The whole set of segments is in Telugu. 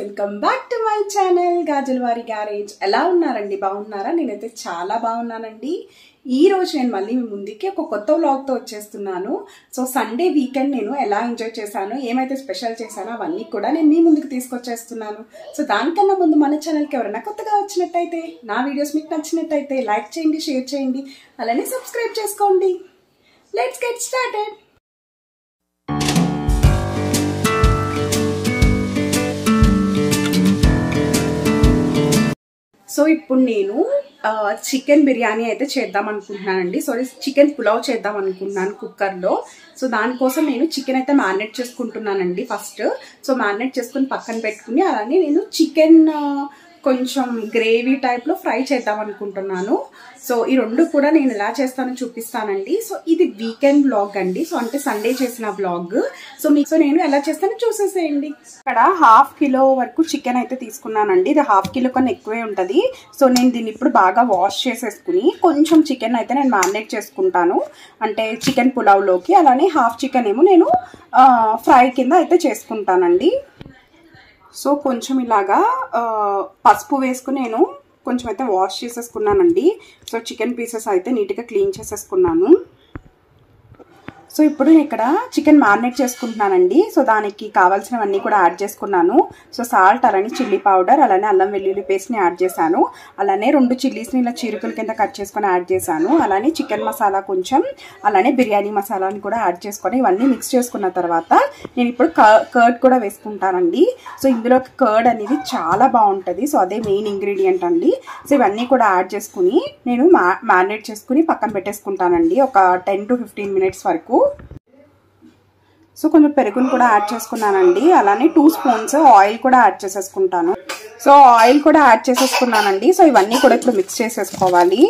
Welcome back to my channel Gajulavari garage. ఎలా ఉన్నారండి? బాగున్నారా? నేనైతే చాలా బాగున్నానండి. ఈ రోజు నేను మళ్ళీ మీ ముందుకి ఒక కొత్త వ్లాగ్తో వచ్చేస్తున్నాను. సో సండే వీకెండ్ నేను ఎలా ఎంజాయ్ చేశాను, ఏమైతే స్పెషల్ చేశానో అవన్నీ కూడా నేను మీ ముందుకు తీసుకొచ్చేస్తున్నాను. సో దానికన్నా ముందు మన ఛానల్కి ఎవరైనా కొత్తగా వచ్చినట్టయితే, నా వీడియోస్ మీకు నచ్చినట్టయితే లైక్ చేయండి, షేర్ చేయండి, అలానే సబ్స్క్రైబ్ చేసుకోండి. Let's get started. సో ఇప్పుడు నేను చికెన్ బిర్యానీ అయితే చేద్దాం అనుకుంటున్నానండి. చికెన్ పులావ్ చేద్దాం అనుకుంటున్నాను కుక్కర్లో. సో దానికోసం నేను చికెన్ అయితే మ్యారినేట్ చేసుకుంటున్నానండి ఫస్ట్. సో మ్యారినేట్ చేసుకుని పక్కన పెట్టుకుని అలానే నేను చికెన్ కొంచెం గ్రేవీ టైప్లో ఫ్రై చేద్దాం అనుకుంటున్నాను. సో ఈ రెండు కూడా నేను ఎలా చేస్తానో చూపిస్తానండి. సో ఇది వీకెండ్ వ్లాగ్ అండి. సో అంటే సండే చేసిన వ్లాగ్. సో నేను ఎలా చేస్తానో చూసేసేయండి. ఇక్కడ ½ కిలో వరకు చికెన్ అయితే తీసుకున్నానండి. ఇది ½ కిలో కన్నా ఎక్కువే ఉంటుంది. సో నేను దీన్ని ఇప్పుడు బాగా వాష్ చేసేసుకుని కొంచెం చికెన్ అయితే నేను మ్యారినేట్ చేసుకుంటాను, అంటే చికెన్ పులావ్లోకి. అలానే ½ చికెన్ ఏమో నేను ఫ్రై కింద అయితే చేసుకుంటానండి. సో కొంచెం ఇలాగా పసుపు వేసుకుని నేను కొంచెం అయితే వాష్ చేసేసుకున్నానండి. సో చికెన్ పీసెస్ అయితే నీట్గా క్లీన్ చేసేసుకున్నాను. సో ఇప్పుడు నేను ఇక్కడ చికెన్ మ్యారినేట్ చేసుకుంటున్నానండి. సో దానికి కావాల్సినవన్నీ కూడా యాడ్ చేసుకున్నాను. సో సాల్ట్, అలానే చిల్లీ పౌడర్, అలానే అల్లం వెల్లుల్లి పేస్ట్ని యాడ్ చేశాను. అలానే 2 చిల్లీస్ని ఇలా చీరుకల కింద కట్ చేసుకొని యాడ్ చేశాను. అలానే చికెన్ మసాలా కొంచెం, అలానే బిర్యానీ మసాలాని కూడా యాడ్ చేసుకొని ఇవన్నీ మిక్స్ చేసుకున్న తర్వాత నేను ఇప్పుడు కర్డ్ కూడా వేసుకుంటానండి. సో ఇందులో కర్డ్ అనేది చాలా బాగుంటుంది. సో అదే మెయిన్ ఇంగ్రీడియంట్ అండి. సో ఇవన్నీ కూడా యాడ్ చేసుకుని నేను మ్యారినేట్ చేసుకుని పక్కన పెట్టేసుకుంటానండి ఒక 10 to 15 minutes వరకు. సో కొంచెం పెరుగును కూడా యాడ్ చేసుకున్నానండి. అలానే 2 స్పూన్స్ ఆయిల్ కూడా యాడ్ చేసేసుకుంటాను. సో ఆయిల్ కూడా యాడ్ చేసేసుకున్నానండి. సో ఇవన్నీ కూడా ఇప్పుడు మిక్స్ చేసేసుకోవాలి.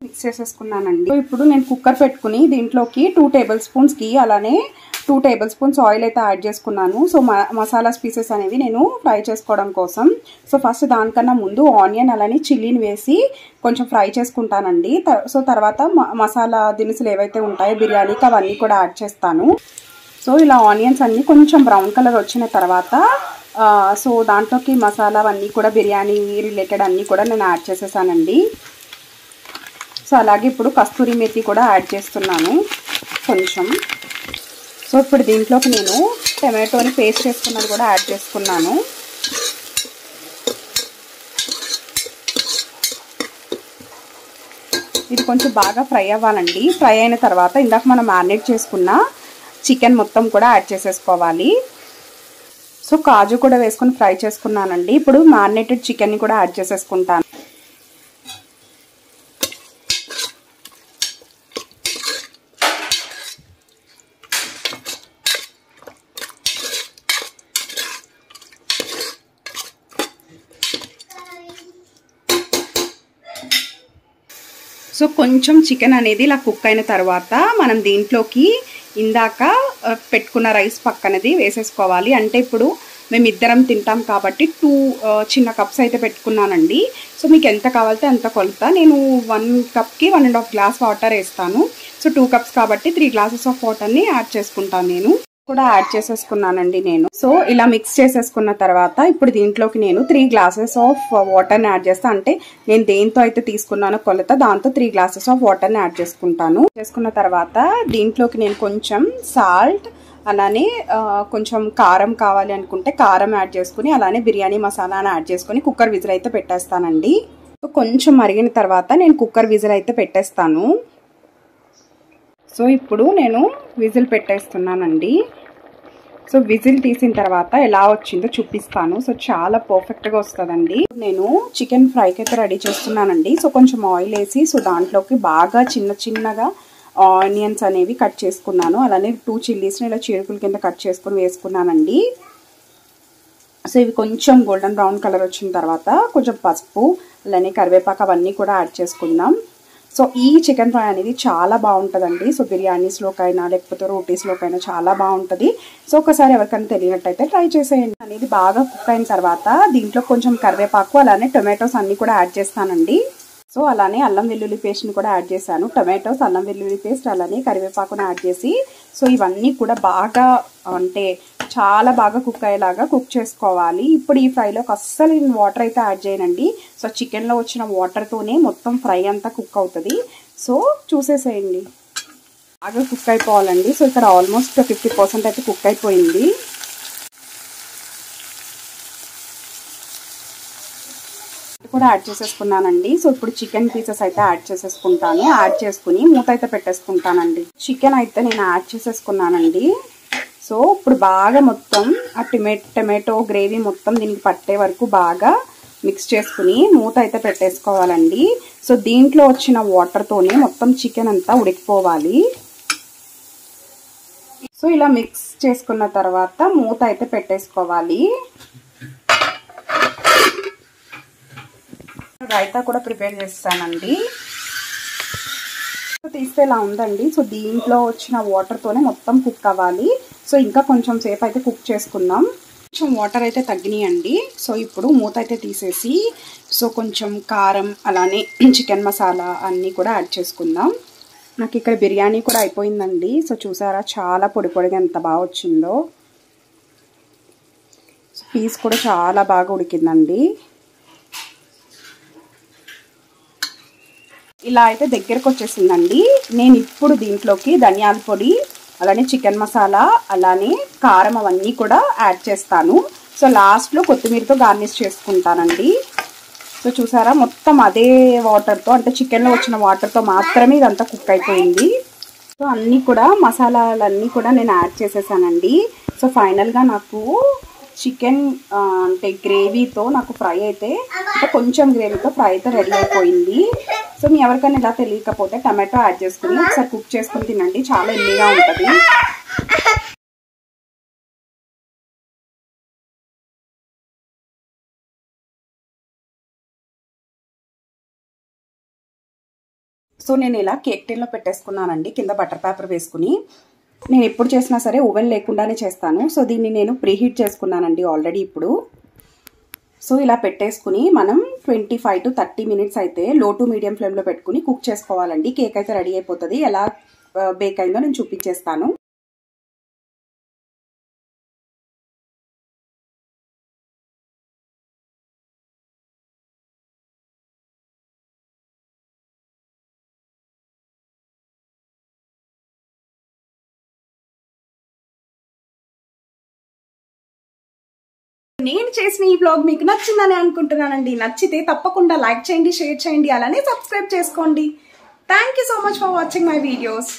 మిక్స్ చేసేసుకున్నానండి. సో ఇప్పుడు నేను కుక్కర్ పెట్టుకుని దీంట్లోకి 2 టేబుల్ స్పూన్స్ ఘీ, అలానే 2 టేబుల్ స్పూన్స్ ఆయిల్ అయితే యాడ్ చేసుకున్నాను. సో మసాలా పీసెస్ అనేవి నేను ఫ్రై చేసుకోవడం కోసం. సో ఫస్ట్ దానికన్నా ముందు ఆనియన్ అలానే చిల్లీని వేసి కొంచెం ఫ్రై చేసుకుంటానండి. సో తర్వాత మసాలా దినుసులు ఏవైతే ఉంటాయో బిర్యానీకి అవన్నీ కూడా యాడ్ చేస్తాను. సో ఇలా ఆనియన్స్ అన్నీ కొంచెం బ్రౌన్ కలర్ వచ్చిన తర్వాత సో దాంట్లోకి మసాలా అవన్నీ కూడా బిర్యానీ రిలేటెడ్ అన్నీ కూడా నేను యాడ్ చేసేసానండి. సో అలాగే ఇప్పుడు కస్తూరి మేతి కూడా యాడ్ చేస్తున్నాను కొంచెం. సో ఇప్పుడు దీంట్లోకి నేను టమాటోని పేస్ట్ చేసుకున్నది కూడా యాడ్ చేసుకున్నాను. ఇది కొంచెం బాగా ఫ్రై అవ్వాలండి. ఫ్రై అయిన తర్వాత ఇందాక మనం మ్యారినేట్ చేసుకున్న చికెన్ మొత్తం కూడా యాడ్ చేసేసుకోవాలి. సో కాజు కూడా వేసుకొని ఫ్రై చేసుకున్నానండి. ఇప్పుడు మ్యారినేటెడ్ చికెన్ని కూడా యాడ్ చేసేసుకుంటాను. సో కొంచెం చికెన్ అనేది ఇలా కుక్ అయిన తర్వాత మనం దీంట్లోకి ఇందాక పెట్టుకున్న రైస్ పక్కనది వేసేసుకోవాలి. అంటే ఇప్పుడు మేమిద్దరం తింటాం కాబట్టి 2 చిన్న కప్స్ అయితే పెట్టుకున్నానండి. సో మీకు ఎంత కావాలంటే అంత కొలత. నేను 1 కప్కి 1.5 గ్లాస్ వాటర్ వేస్తాను. సో 2 కప్స్ కాబట్టి 3 గ్లాసెస్ ఆఫ్ వాటర్ని యాడ్ చేసుకుంటాను. నేను కూడా యాడ్ చేసేసుకున్నానండి నేను. సో ఇలా మిక్స్ చేసేసుకున్న తర్వాత ఇప్పుడు దీంట్లోకి నేను 3 గ్లాసెస్ ఆఫ్ వాటర్ని యాడ్ చేస్తాను. అంటే నేను దేంతో అయితే తీసుకున్నానో కొలత దాంతో 3 గ్లాసెస్ ఆఫ్ వాటర్ని యాడ్ చేసుకుంటాను. చేసుకున్న తర్వాత దీంట్లోకి నేను కొంచెం సాల్ట్, అలానే కొంచెం కారం కావాలి అనుకుంటే కారం యాడ్ చేసుకుని, అలానే బిర్యానీ మసాలాని యాడ్ చేసుకుని కుక్కర్ విజిల్ అయితే పెట్టేస్తానండి. సో కొంచెం మరిగిన తర్వాత నేను కుక్కర్ విజిల్ అయితే పెట్టేస్తాను. సో ఇప్పుడు నేను విజిల్ పెట్టేస్తున్నానండి. సో విజిల్ తీసిన తర్వాత ఎలా వచ్చిందో చూపిస్తాను. సో చాలా పర్ఫెక్ట్గా వస్తుందండి. నేను చికెన్ ఫ్రైకి అయితే రెడీ చేస్తున్నానండి. సో కొంచెం ఆయిల్ వేసి సో దాంట్లోకి బాగా చిన్నగా ఆనియన్స్ అనేవి కట్ చేసుకున్నాను. అలానే 2 చిల్లీస్ని ఇలా చీరుకుల కింద కట్ చేసుకుని వేసుకున్నానండి. సో ఇవి కొంచెం గోల్డెన్ బ్రౌన్ కలర్ వచ్చిన తర్వాత కొంచెం పసుపు, అలానే కరివేపాకు అవన్నీ కూడా యాడ్ చేసుకుందాం. సో ఈ చికెన్ ఫ్రై అనేది చాలా బాగుంటుందండి. సో బిర్యానీస్లోకైనా లేకపోతే రోటీస్లోకైనా చాలా బాగుంటుంది. సో ఒకసారి ఎవరికైనా తెలియనట్టయితే ట్రై చేసేయండి. అనేది బాగా కుక్ అయిన తర్వాత దీంట్లో కొంచెం కరివేపాకు, అలానే టొమాటోస్ అన్నీ కూడా యాడ్ చేస్తానండి. సో అలానే అల్లం వెల్లుల్లి పేస్ట్ని కూడా యాడ్ చేశాను. టొమాటోస్, అల్లం వెల్లుల్లి పేస్ట్, అలానే కరివేపాకుని యాడ్ చేసి సో ఇవన్నీ కూడా బాగా అంటే చాలా బాగా కుక్ అయ్యేలాగా కుక్ చేసుకోవాలి. ఇప్పుడు ఈ ఫ్రైలోకి అస్సలు నేను వాటర్ అయితే యాడ్ చేయనండి. సో చికెన్లో వచ్చిన వాటర్తోనే మొత్తం ఫ్రై అంతా కుక్ అవుతుంది. సో చూసేసేయండి, బాగా కుక్ అయిపోవాలండి. సో ఇక్కడ ఆల్మోస్ట్ 50% అయితే కుక్ అయిపోయింది. కూడా యాడ్ చేసేసుకున్నానండి. సో ఇప్పుడు చికెన్ పీసెస్ అయితే యాడ్ చేసేసుకుంటాను. యాడ్ చేసుకుని మూత అయితే పెట్టేసుకుంటానండి. చికెన్ అయితే నేను యాడ్ చేసేసుకున్నానండి. సో ఇప్పుడు బాగా మొత్తం ఆ టమాటో గ్రేవీ మొత్తం దీనికి పట్టే వరకు బాగా మిక్స్ చేసుకుని మూత అయితే పెట్టేసుకోవాలండి. సో దీంట్లో వచ్చిన వాటర్తోనే మొత్తం చికెన్ అంతా ఉడికిపోవాలి. సో ఇలా మిక్స్ చేసుకున్న తర్వాత మూత అయితే పెట్టేసుకోవాలి. రైతా కూడా ప్రిపేర్ చేస్తానండి. తీస్తే ఇలా ఉందండి. సో దీంట్లో వచ్చిన వాటర్తోనే మొత్తం కుక్ అవ్వాలి. సో ఇంకా కొంచెం సేపు అయితే కుక్ చేసుకుందాం. కొంచెం వాటర్ అయితే తగ్గినాయండి. సో ఇప్పుడు మూత అయితే తీసేసి సో కొంచెం కారం అలానే చికెన్ మసాలా అన్నీ కూడా యాడ్ చేసుకుందాం. నాకు ఇక్కడ బిర్యానీ కూడా అయిపోయిందండి. సో చూసారా చాలా పొడి పొడిగా ఎంత బాగా వచ్చిందో. పీస్ కూడా చాలా బాగా ఉడికిందండి. ఇలా అయితే దగ్గరకు వచ్చేసిందండి. నేను ఇప్పుడు దీంట్లోకి ధనియాల పొడి అలానే చికెన్ మసాలా అలానే కారం అవన్నీ కూడా యాడ్ చేస్తాను. సో లాస్ట్లో కొత్తిమీరతో గార్నిష్ చేసుకుంటానండి. సో చూసారా మొత్తం అదే వాటర్తో అంటే చికెన్లో వచ్చిన వాటర్తో మాత్రమే ఇదంతా కుక్ అయిపోయింది. సో అన్నీ కూడా మసాలాలన్నీ కూడా నేను యాడ్ చేసేసానండి. సో ఫైనల్గా నాకు చికెన్ అంటే గ్రేవీతో నాకు ఫ్రై అయితే అంటే కొంచెం గ్రేవీతో ఫ్రై అయితే రెడీ అయిపోయింది. సో మీ ఎవరికైనా ఇలా తెలియకపోతే టమాటో యాడ్ చేసుకుని ఒకసారి కుక్ చేసుకుని తినండి, చాలా ఎమ్మీగా ఉంటుంది. సో నేను ఇలా కేక్ టిన్లో పెట్టేసుకున్నానండి, కింద బటర్ పేపర్ వేసుకుని. నేను ఎప్పుడు చేసినా సరే ఓవెన్ లేకుండానే చేస్తాను. సో దీన్ని నేను ప్రీహీట్ చేసుకున్నానండి ఆల్రెడీ ఇప్పుడు. సో ఇలా పెట్టేసుకుని మనం 25 to 30 minutes అయితే లో టు మీడియం ఫ్లేమ్లో పెట్టుకుని కుక్ చేసుకోవాలండి. కేక్ అయితే రెడీ అయిపోతుంది. ఎలా బేక్ అయిందో నేను చూపించేస్తాను. నేను చేసిన ఈ వ్లాగ్ మీకు నచ్చిందని అనుకుంటున్నానండి. నచ్చితే తప్పకుండా లైక్ చేయండి, షేర్ చేయండి, అలానే సబ్స్క్రైబ్ చేసుకోండి. Thank you so much for watching my videos.